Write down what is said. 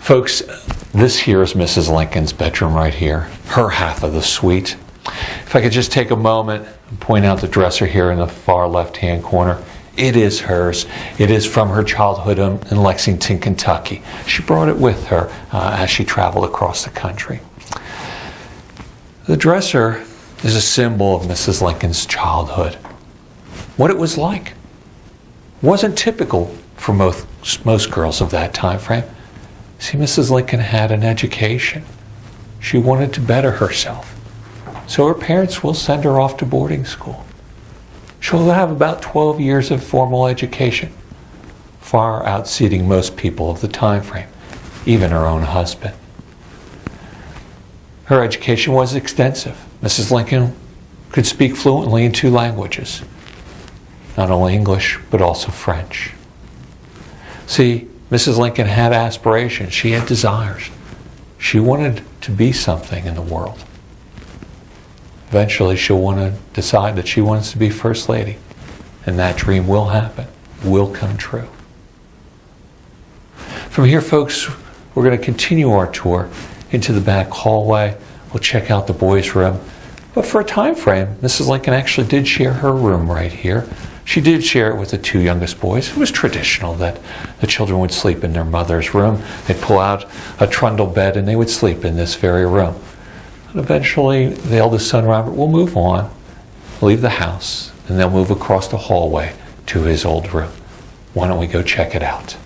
Folks, this here is Mrs. Lincoln's bedroom right here, her half of the suite. If I could just take a moment and point out the dresser here in the far left-hand corner. It is hers. It is from her childhood in Lexington, Kentucky. She brought it with her as she traveled across the country. The dresser is a symbol of Mrs. Lincoln's childhood. What it was like wasn't typical for most girls of that time frame. See, Mrs. Lincoln had an education. She wanted to better herself. So her parents will send her off to boarding school. She'll have about 12 years of formal education, far outseating most people of the time frame, even her own husband. Her education was extensive. Mrs. Lincoln could speak fluently in 2 languages, not only English, but also French. See, Mrs. Lincoln had aspirations. She had desires. She wanted to be something in the world. Eventually, she'll want to decide that she wants to be First Lady. And that dream will happen, will come true. From here, folks, we're going to continue our tour into the back hallway. We'll check out the boys' room. But for a time frame, Mrs. Lincoln actually did share her room right here. She did share it with the 2 youngest boys. It was traditional that the children would sleep in their mother's room. They'd pull out a trundle bed and they would sleep in this very room. And eventually, the eldest son, Robert, will move on, leave the house, and they'll move across the hallway to his old room. Why don't we go check it out?